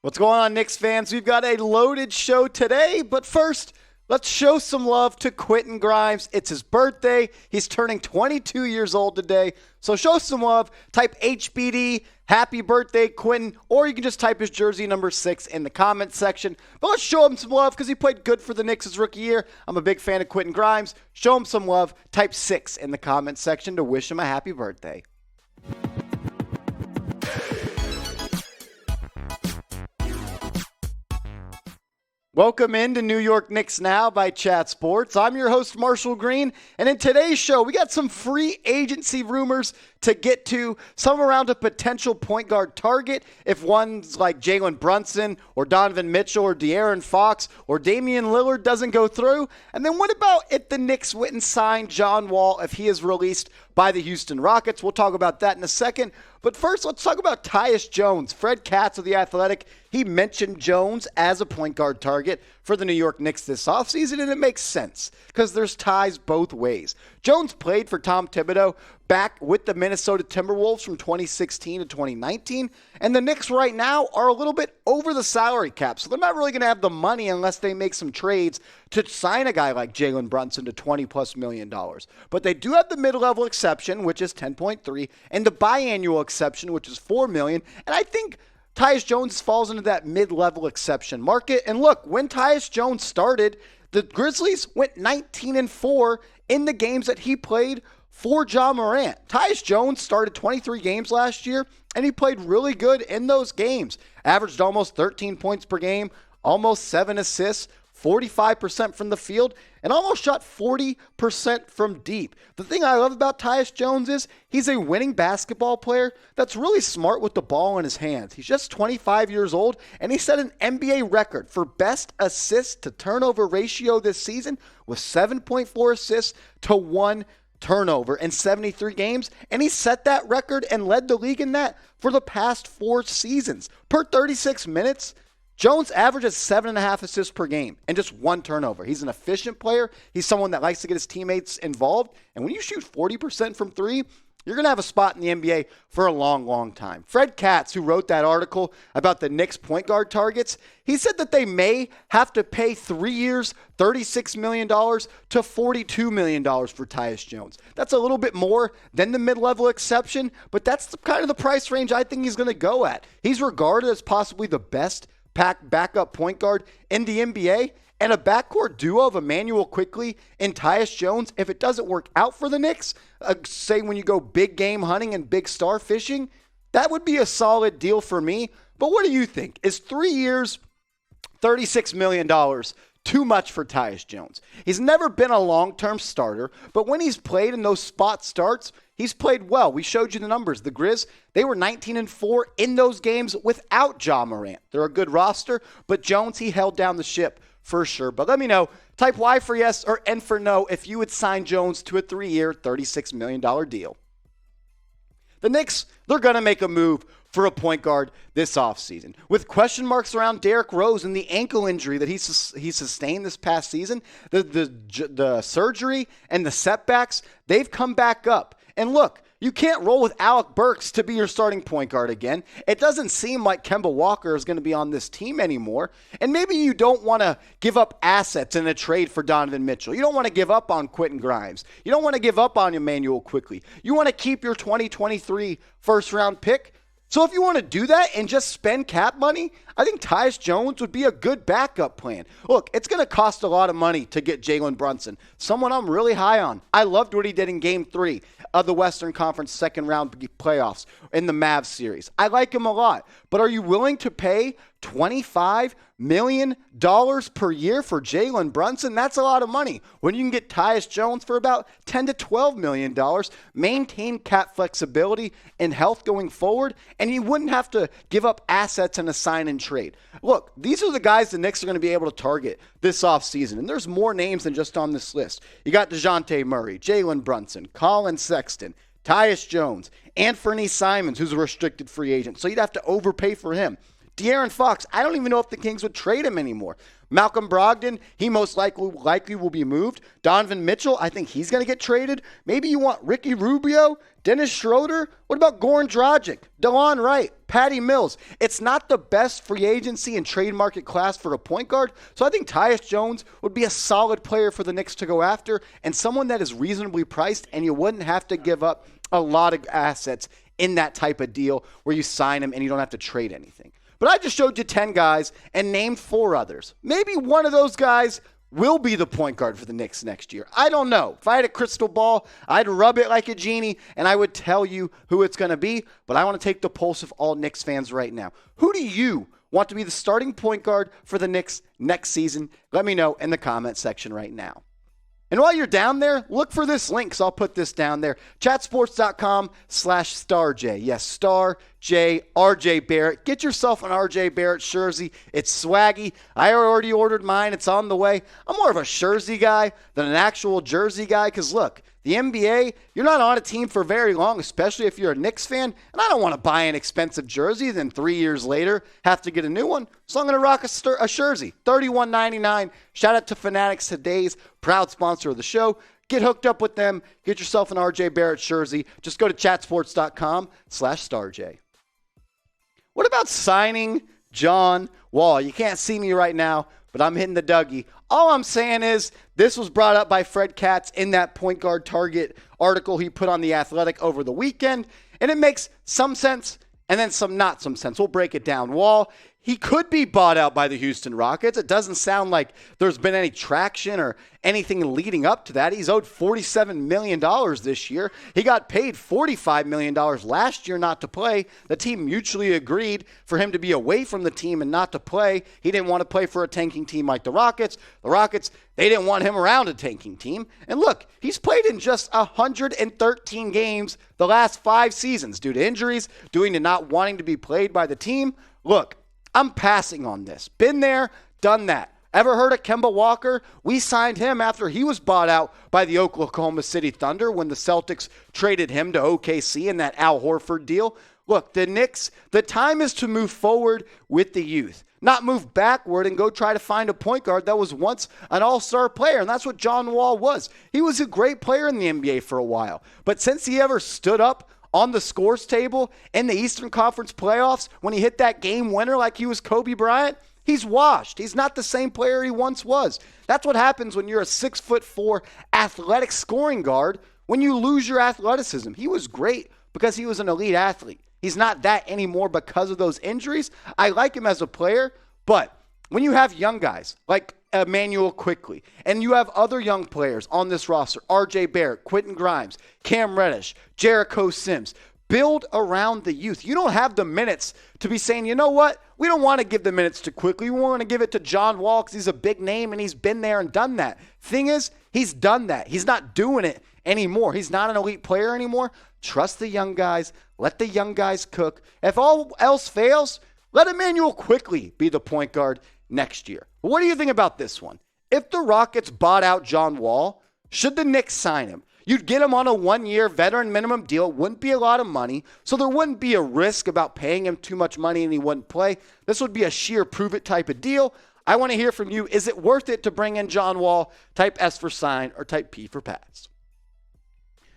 What's going on, Knicks fans? We've got a loaded show today, but first, let's show some love to Quentin Grimes. It's his birthday. He's turning 22 years old today, so show some love. Type HBD, happy birthday, Quentin, or you can just type his jersey number 6 in the comments section. But let's show him some love because he played good for the Knicks his rookie year. I'm a big fan of Quentin Grimes. Show him some love. Type 6 in the comments section to wish him a happy birthday. Welcome into New York Knicks Now by Chat Sports. I'm your host, Marshall Green, and in today's show, we got some free agency rumors to get to, some around a potential point guard target if one's like Jalen Brunson or Donovan Mitchell or De'Aaron Fox or Damian Lillard doesn't go through. And then what about if the Knicks went and signed John Wall if he is released by the Houston Rockets? We'll talk about that in a second. But first, let's talk about Tyus Jones. Fred Katz of The Athletic, he mentioned Jones as a point guard target for the New York Knicks this offseason, and it makes sense because there's ties both ways. Jones played for Tom Thibodeau back with the Minnesota Timberwolves from 2016 to 2019, and the Knicks right now are a little bit over the salary cap, so they're not really going to have the money unless they make some trades to sign a guy like Jalen Brunson to $20+ million. But they do have the mid-level exception, which is 10.3, and the biannual exception, which is $4 million, and I think Tyus Jones falls into that mid-level exception market. And look, when Tyus Jones started, the Grizzlies went 19-4 in the games that he played for Ja Morant. Tyus Jones started 23 games last year, and he played really good in those games. Averaged almost 13 points per game, almost 7 assists, 45% from the field, and almost shot 40% from deep. The thing I love about Tyus Jones is he's a winning basketball player that's really smart with the ball in his hands. He's just 25 years old, and he set an NBA record for best assist to turnover ratio this season with 7.4 assists to 1 turnover in 73 games, and he set that record and led the league in that for the past 4 seasons. Per 36 minutes, Jones averages 7.5 assists per game and just 1 turnover. He's an efficient player. He's someone that likes to get his teammates involved. And when you shoot 40% from 3, you're going to have a spot in the NBA for a long, long time. Fred Katz, who wrote that article about the Knicks point guard targets, he said that they may have to pay 3 years, $36 million to $42 million for Tyus Jones. That's a little bit more than the mid-level exception, but that's kind of the price range I think he's going to go at. He's regarded as possibly the best backup point guard in the NBA, and a backcourt duo of Emmanuel Quickly and Tyus Jones, if it doesn't work out for the Knicks, say when you go big game hunting and big star fishing, that would be a solid deal for me. But what do you think? Is 3 years, $36 million too much for Tyus Jones? He's never been a long-term starter, but when he's played in those spot starts, he's played well. We showed you the numbers. The Grizz, they were 19-4 in those games without Ja Morant. They're a good roster, but Jones, he held down the ship for sure. But let me know. Type Y for yes or N for no if you would sign Jones to a 3-year, $36 million deal. The Knicks, they're going to make a move for a point guard this offseason. With question marks around Derrick Rose and the ankle injury that he sustained this past season, the surgery and the setbacks, they've come back up. And look, you can't roll with Alec Burks to be your starting point guard again. It doesn't seem like Kemba Walker is going to be on this team anymore. And maybe you don't want to give up assets in a trade for Donovan Mitchell. You don't want to give up on Quentin Grimes. You don't want to give up on Emmanuel Quickly. You want to keep your 2023 first-round pick. So if you want to do that and just spend cap money, I think Tyus Jones would be a good backup plan. Look, it's going to cost a lot of money to get Jalen Brunson, someone I'm really high on. I loved what he did in Game 3 of the Western Conference second-round playoffs in the Mavs series. I like him a lot. But are you willing to pay $25 million per year for Jalen Brunson? That's a lot of money. When you can get Tyus Jones for about $10 to $12 million, maintain cap flexibility and health going forward, and you wouldn't have to give up assets in a sign and trade. Look, these are the guys the Knicks are going to be able to target this offseason, and there's more names than just on this list. You got DeJounte Murray, Jalen Brunson, Colin Sexton, Tyus Jones, Anthony Simons, who's a restricted free agent, so you'd have to overpay for him. De'Aaron Fox, I don't even know if the Kings would trade him anymore. Malcolm Brogdon, he most likely will be moved. Donovan Mitchell, I think he's going to get traded. Maybe you want Ricky Rubio, Dennis Schroeder. What about Goran Dragic, DeLon Wright, Patty Mills? It's not the best free agency and trade market class for a point guard. So I think Tyus Jones would be a solid player for the Knicks to go after and someone that is reasonably priced, and you wouldn't have to give up a lot of assets in that type of deal where you sign him and you don't have to trade anything. But I just showed you 10 guys and named 4 others. Maybe one of those guys will be the point guard for the Knicks next year. I don't know. If I had a crystal ball, I'd rub it like a genie, and I would tell you who it's going to be. But I want to take the pulse of all Knicks fans right now. Who do you want to be the starting point guard for the Knicks next season? Let me know in the comment section right now. And while you're down there, look for this link, because I'll put this down there. Chatsports.com/StarJ. Yes, Star J, RJ Barrett. Get yourself an RJ Barrett jersey. It's swaggy. I already ordered mine. It's on the way. I'm more of a jersey guy than an actual jersey guy, because look, the NBA, you're not on a team for very long, especially if you're a Knicks fan, and I don't want to buy an expensive jersey, then 3 years later have to get a new one. So I'm going to rock a jersey, $31.99. Shout out to Fanatics, today's proud sponsor of the show. Get hooked up with them. Get yourself an RJ Barrett jersey. Just go to chatsports.com/StarJ. What about signing John Wall? You can't see me right now, but I'm hitting the Dougie. All I'm saying is this was brought up by Fred Katz in that point guard target article he put on The Athletic over the weekend, and it makes some sense and then some not some sense. We'll break it down. Wall, he could be bought out by the Houston Rockets. It doesn't sound like there's been any traction or anything leading up to that. He's owed $47 million this year. He got paid $45 million last year not to play. The team mutually agreed for him to be away from the team and not to play. He didn't want to play for a tanking team like the Rockets. The Rockets, they didn't want him around a tanking team. And look, he's played in just 113 games the last 5 seasons due to injuries, due to not wanting to be played by the team. Look, I'm passing on this. Been there, done that. Ever heard of Kemba Walker? We signed him after he was bought out by the Oklahoma City Thunder when the Celtics traded him to OKC in that Al Horford deal. Look, the Knicks, the time is to move forward with the youth, not move backward and go try to find a point guard that was once an all-star player, and that's what John Wall was. He was a great player in the NBA for a while, but since he ever stood up on the scores table in the Eastern Conference playoffs when he hit that game winner like he was Kobe Bryant, he's washed. He's not the same player he once was. That's what happens when you're a 6'4" athletic scoring guard when you lose your athleticism. He was great because he was an elite athlete. He's not that anymore because of those injuries. I like him as a player, but when you have young guys like Emmanuel Quickly, and you have other young players on this roster, RJ Barrett, Quentin Grimes, Cam Reddish, Jericho Sims, build around the youth. You don't have the minutes to be saying, you know what, we don't want to give the minutes to Quickly. We want to give it to John Wall because he's a big name and he's been there and done that. Thing is, he's done that. He's not doing it anymore. He's not an elite player anymore. Trust the young guys. Let the young guys cook. If all else fails, let Emmanuel Quickly be the point guard next year. What do you think about this one? If the Rockets bought out John Wall, should the Knicks sign him? You'd get him on a 1-year veteran minimum deal. It wouldn't be a lot of money, so there wouldn't be a risk about paying him too much money and he wouldn't play. This would be a sheer prove-it type of deal. I want to hear from you. Is it worth it to bring in John Wall? Type S for sign or type P for pass.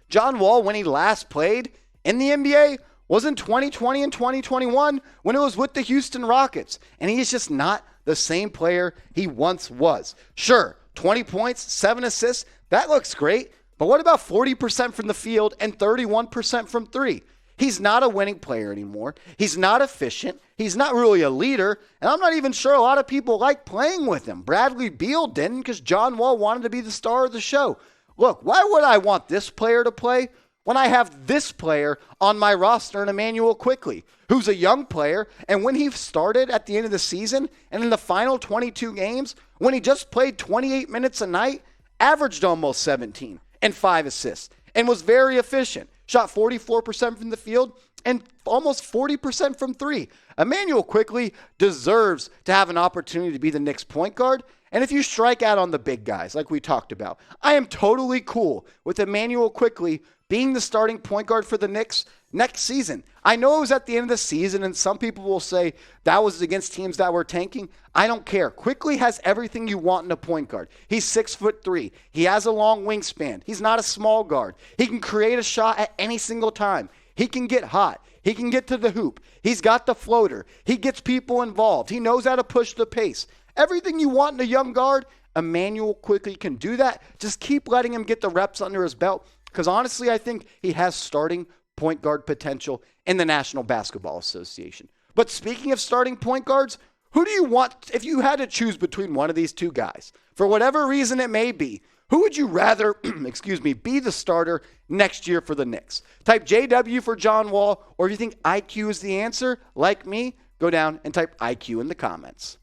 John Wall, when he last played in the NBA, was in 2020 and 2021 when it was with the Houston Rockets, and he is just not the same player he once was. Sure, 20 points, 7 assists, that looks great, but what about 40% from the field and 31% from 3? He's not a winning player anymore. He's not efficient. He's not really a leader, and I'm not even sure a lot of people like playing with him. Bradley Beal didn't because John Wall wanted to be the star of the show. Look, why would I want this player to play when I have this player on my roster in Emmanuel Quickly, who's a young player, and when he started at the end of the season and in the final 22 games, when he just played 28 minutes a night, averaged almost 17 and 5 assists, and was very efficient. Shot 44% from the field and almost 40% from 3. Emmanuel Quickly deserves to have an opportunity to be the Knicks point guard. And if you strike out on the big guys, like we talked about, I am totally cool with Emmanuel Quickly being the starting point guard for the Knicks next season. I know it was at the end of the season, and some people will say that was against teams that were tanking. I don't care. Quickly has everything you want in a point guard. He's 6'3". He has a long wingspan. He's not a small guard. He can create a shot at any single time. He can get hot. He can get to the hoop. He's got the floater. He gets people involved. He knows how to push the pace. Everything you want in a young guard, Emmanuel Quickly can do that. Just keep letting him get the reps under his belt, because honestly, I think he has starting point guard potential in the National Basketball Association. But speaking of starting point guards, who do you want if you had to choose between one of these two guys? For whatever reason it may be, who would you rather, be the starter next year for the Knicks? Type JW for John Wall, or if you think IQ is the answer, like me, go down and type IQ in the comments.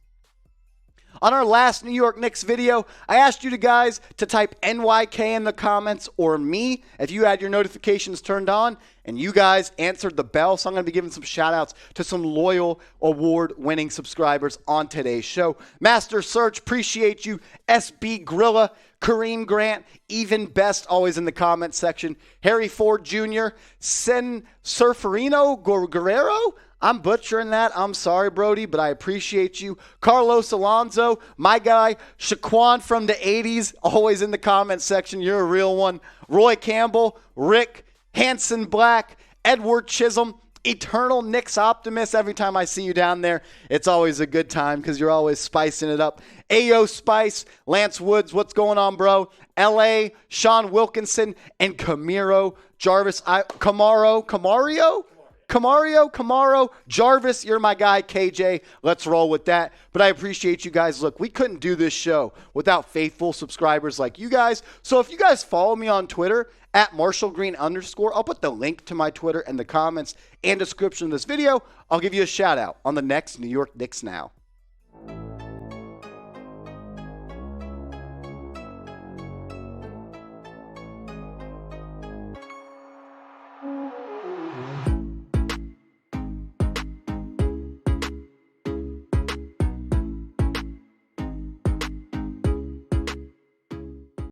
On our last New York Knicks video, I asked you guys to type NYK in the comments or me if you had your notifications turned on, and you guys answered the bell. So I'm going to be giving some shout outs to some loyal award-winning subscribers on today's show. Master Search, appreciate you. SB Grilla, Kareem Grant, Even Best, always in the comments section. Harry Ford Jr., Sen Surferino Guerrero, I'm butchering that. I'm sorry, Brody, but I appreciate you. Carlos Alonso, my guy. Shaquan from the 80s, always in the comments section. You're a real one. Roy Campbell, Rick, Hanson Black, Edward Chisholm, Eternal Knicks Optimist. Every time I see you down there, it's always a good time because you're always spicing it up. Ayo Spice, Lance Woods, what's going on, bro? LA, Sean Wilkinson, and Camaro Jarvis. Camaro, Jarvis, you're my guy. KJ, let's roll with that. But I appreciate you guys. Look, we couldn't do this show without faithful subscribers like you guys. So if you guys follow me on Twitter at @MarshallGreen_, I'll put the link to my Twitter in the comments and description of this video. I'll give you a shout out on the next New York Knicks Now.